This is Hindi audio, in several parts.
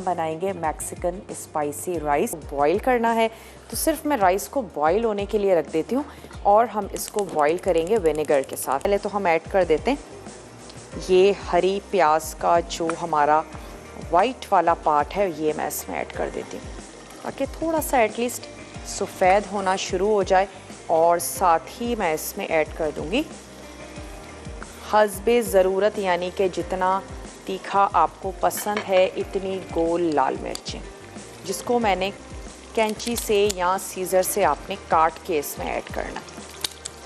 बनाएंगे मैक्सिकन स्पाइसी राइस। बॉईल करना है तो सिर्फ मैं राइस को बॉईल होने के लिए रख देती हूँ और हम इसको बॉईल करेंगे विनेगर के साथ। पहले तो हम ऐड कर देते हैं ये हरी प्याज का जो हमारा वाइट वाला पार्ट है, ये मैं इसमें ऐड कर देती हूँ ताकि थोड़ा सा एटलीस्ट सफ़ेद होना शुरू हो जाए। और साथ ही मैं इसमें ऐड कर दूँगी हस्बे ज़रूरत, यानी कि जितना तीखा आपको पसंद है इतनी गोल लाल मिर्चें, जिसको मैंने कैंची से या सीज़र से आपने काट के इसमें ऐड करना।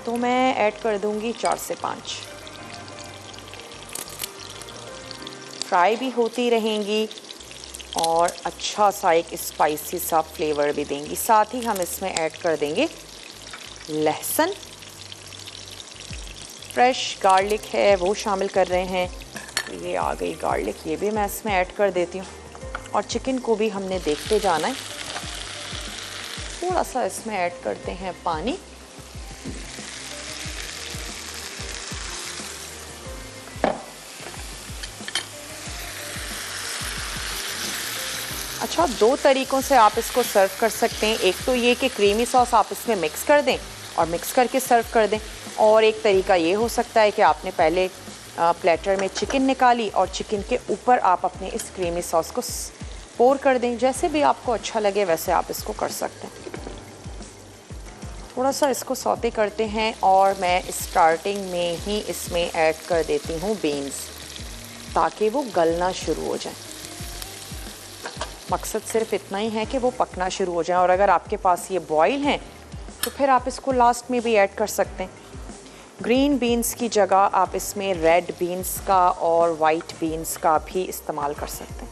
तो मैं ऐड कर दूँगी 4 से 5। फ्राई भी होती रहेंगी और अच्छा सा एक स्पाइसी सा फ्लेवर भी देंगी। साथ ही हम इसमें ऐड कर देंगे लहसुन, फ्रेश गार्लिक है वो शामिल कर रहे हैं। तो ये आ गई गार्लिक, ये भी मैं इसमें ऐड कर देती हूँ। और चिकन को भी हमने देखते जाना है। थोड़ा सा इसमें ऐड करते हैं पानी। अच्छा, 2 तरीक़ों से आप इसको सर्व कर सकते हैं। एक तो ये कि क्रीमी सॉस आप इसमें मिक्स कर दें और मिक्स करके सर्व कर दें, और एक तरीका ये हो सकता है कि आपने पहले प्लेटर में चिकन निकाली और चिकन के ऊपर आप अपने इस क्रीमी सॉस को पोर कर दें। जैसे भी आपको अच्छा लगे वैसे आप इसको कर सकते हैं। थोड़ा सा इसको सौते करते हैं और मैं स्टार्टिंग में ही इसमें ऐड कर देती हूँ बीन्स, ताकि वो गलना शुरू हो जाए। मकसद सिर्फ इतना ही है कि वो पकना शुरू हो जाए। और अगर आपके पास ये बॉयल हैं तो फिर आप इसको लास्ट में भी ऐड कर सकते हैं। ग्रीन बीन्स की जगह आप इसमें रेड बीन्स का और वाइट बीन्स का भी इस्तेमाल कर सकते हैं।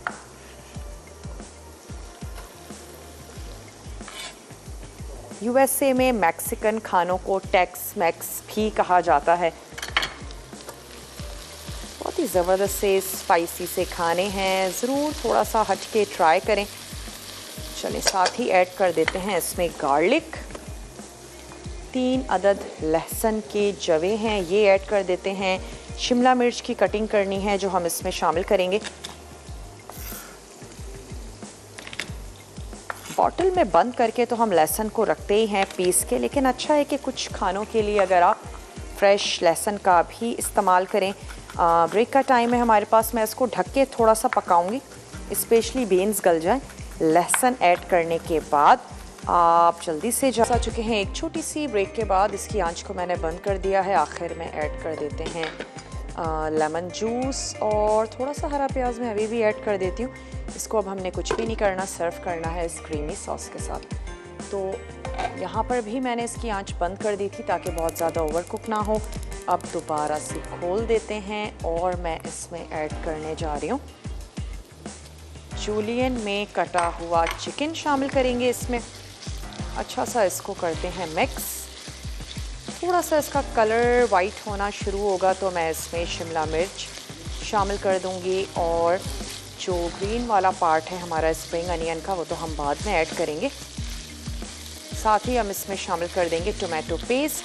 यूएसए में मैक्सिकन खानों को टेक्स मैक्स भी कहा जाता है। बहुत ही ज़बरदस्त से स्पाइसी से खाने हैं, ज़रूर थोड़ा सा हट के ट्राई करें। चलिए, साथ ही ऐड कर देते हैं इसमें गार्लिक। 3 अदद लहसुन के जवे हैं, ये ऐड कर देते हैं। शिमला मिर्च की कटिंग करनी है जो हम इसमें शामिल करेंगे। बॉटल में बंद करके तो हम लहसुन को रखते ही हैं पीस के, लेकिन अच्छा है कि कुछ खानों के लिए अगर आप फ्रेश लहसुन का भी इस्तेमाल करें। ब्रेक का टाइम है हमारे पास, मैं इसको ढक के थोड़ा सा पकाऊंगी, स्पेशली बीन्स गल जाएं। लहसुन ऐड करने के बाद आप जल्दी से जा चुके हैं। एक छोटी सी ब्रेक के बाद इसकी आंच को मैंने बंद कर दिया है। आखिर में ऐड कर देते हैं लेमन जूस और थोड़ा सा हरा प्याज मैं अभी भी ऐड कर देती हूँ। इसको अब हमने कुछ भी नहीं करना, सर्व करना है इस क्रीमी सॉस के साथ। तो यहाँ पर भी मैंने इसकी आंच बंद कर दी थी ताकि बहुत ज़्यादा ओवर कुक ना हो। अब दोबारा से खोल देते हैं और मैं इसमें ऐड करने जा रही हूँ जूलियन में कटा हुआ चिकन शामिल करेंगे इसमें। अच्छा सा इसको करते हैं मिक्स। थोड़ा सा इसका कलर वाइट होना शुरू होगा तो मैं इसमें शिमला मिर्च शामिल कर दूंगी, और जो ग्रीन वाला पार्ट है हमारा स्प्रिंग अनियन का वो तो हम बाद में ऐड करेंगे। साथ ही हम इसमें शामिल कर देंगे टोमेटो पेस्ट।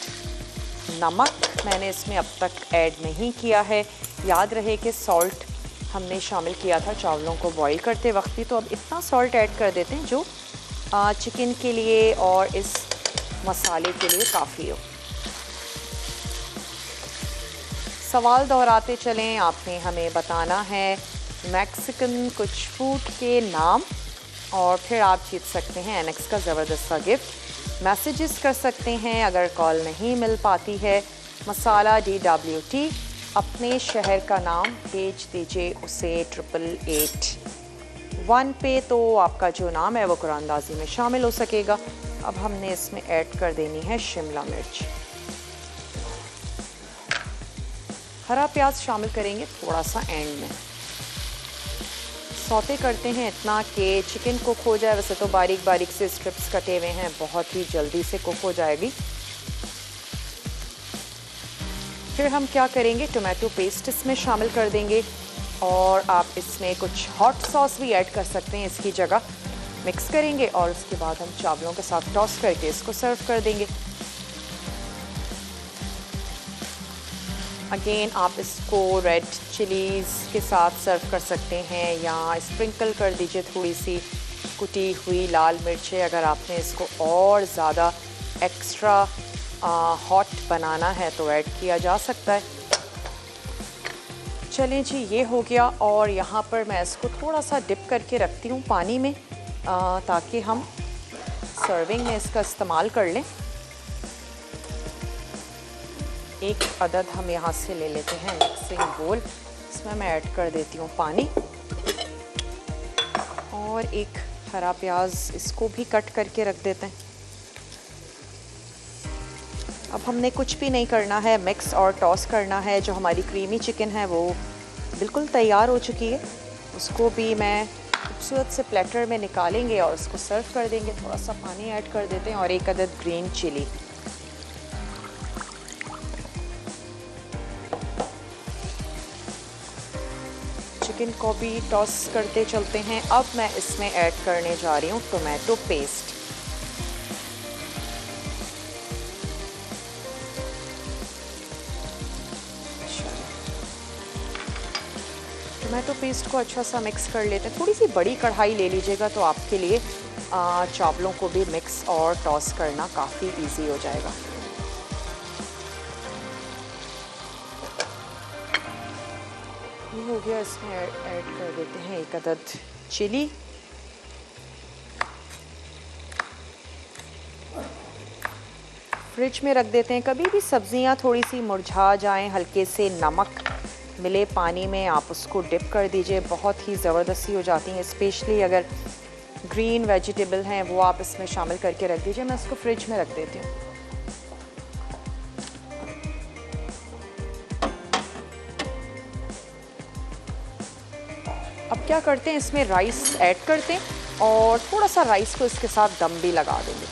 नमक मैंने इसमें अब तक ऐड नहीं किया है। याद रहे कि सॉल्ट हमने शामिल किया था चावलों को बॉईल करते वक्त भी, तो अब इतना सॉल्ट ऐड कर देते हैं जो चिकन के लिए और इस मसाले के लिए काफ़ी हो। सवाल दोहराते चलें, आपने हमें बताना है मैक्सिकन कुछ फूड के नाम और फिर आप जीत सकते हैं एनेक्स का ज़बरदस्त सा गिफ्ट। मैसेजेस कर सकते हैं, अगर कॉल नहीं मिल पाती है मसाला DWT अपने शहर का नाम भेज दीजिए उसे 8881 पे, तो आपका जो नाम है वो कुरानंदाजी में शामिल हो सकेगा। अब हमने इसमें ऐड कर देनी है शिमला मिर्च। हरा प्याज शामिल करेंगे थोड़ा सा एंड में। सौते करते हैं इतना कि चिकन कुक हो जाए। वैसे तो बारीक बारीक से स्ट्रिप्स कटे हुए हैं, बहुत ही जल्दी से कुक हो जाएगी। फिर हम क्या करेंगे, टोमेटो पेस्ट इसमें शामिल कर देंगे और आप इसमें कुछ हॉट सॉस भी ऐड कर सकते हैं इसकी जगह। मिक्स करेंगे और उसके बाद हम चावलों के साथ टॉस करके इसको सर्व कर देंगे। अगेन आप इसको रेड चिलीज़ के साथ सर्व कर सकते हैं या स्प्रिंकल कर दीजिए थोड़ी सी कुटी हुई लाल मिर्चें। अगर आपने इसको और ज़्यादा एक्स्ट्रा हॉट बनाना है तो ऐड किया जा सकता है। चलें जी, ये हो गया। और यहाँ पर मैं इसको थोड़ा सा डिप करके रखती हूँ पानी में ताकि हम सर्विंग में इसका इस्तेमाल कर लें। एक अदद हम यहाँ से ले लेते हैं मिक्सिंग बोल, इसमें मैं ऐड कर देती हूँ पानी और एक हरा प्याज इसको भी कट करके रख देते हैं। अब हमने कुछ भी नहीं करना है, मिक्स और टॉस करना है। जो हमारी क्रीमी चिकन है वो बिल्कुल तैयार हो चुकी है। उसको भी मैं खूबसूरत से प्लेटर में निकालेंगे और उसको सर्व कर देंगे। थोड़ा सा पानी ऐड कर देते हैं और एक अदद ग्रीन चिली। चिकन को भी टॉस करते चलते हैं। अब मैं इसमें ऐड करने जा रही हूँ टोमेटो पेस्ट। टोमेटो पेस्ट को अच्छा सा मिक्स कर लेते हैं। थोड़ी सी बड़ी कढ़ाई ले लीजिएगा तो आपके लिए चावलों को भी मिक्स और टॉस करना काफ़ी इजी हो जाएगा। ये हो गया, इसमें ऐड कर देते हैं एक अदद चिली। फ्रिज में रख देते हैं। कभी भी सब्जियां थोड़ी सी मुरझा जाएं, हल्के से नमक मिले पानी में आप उसको डिप कर दीजिए, बहुत ही ज़बरदस्ती हो जाती हैं। स्पेशली अगर ग्रीन वेजिटेबल हैं वो आप इसमें शामिल करके रख दीजिए। मैं इसको फ्रिज में रख देती हूँ। अब क्या करते हैं, इसमें राइस ऐड करते हैं और थोड़ा सा राइस को इसके साथ दम भी लगा देंगे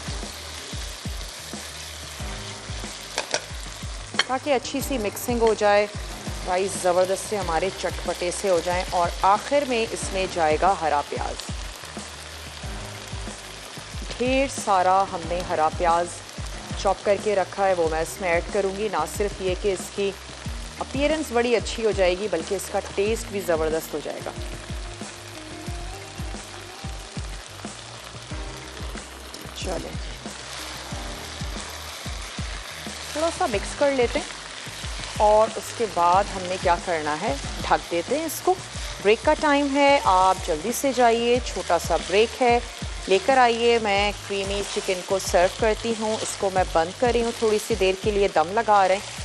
ताकि अच्छी सी मिक्सिंग हो जाए, राइस ज़बरदस्त से हमारे चटपटे से हो जाएं। और आखिर में इसमें जाएगा हरा प्याज। ढेर सारा हमने हरा प्याज चॉप करके रखा है, वो मैं इसमें ऐड करूँगी। ना सिर्फ ये कि इसकी अपीयरेंस बड़ी अच्छी हो जाएगी बल्कि इसका टेस्ट भी ज़बरदस्त हो जाएगा। चलें, थोड़ा सा मिक्स कर लेते हैं और उसके बाद हमने क्या करना है, ढक देते हैं इसको। ब्रेक का टाइम है, आप जल्दी से जाइए, छोटा सा ब्रेक है, लेकर आइए। मैं क्रीमी चिकन को सर्व करती हूँ। इसको मैं बंद कर रही हूँ थोड़ी सी देर के लिए, दम लगा रहे हैं।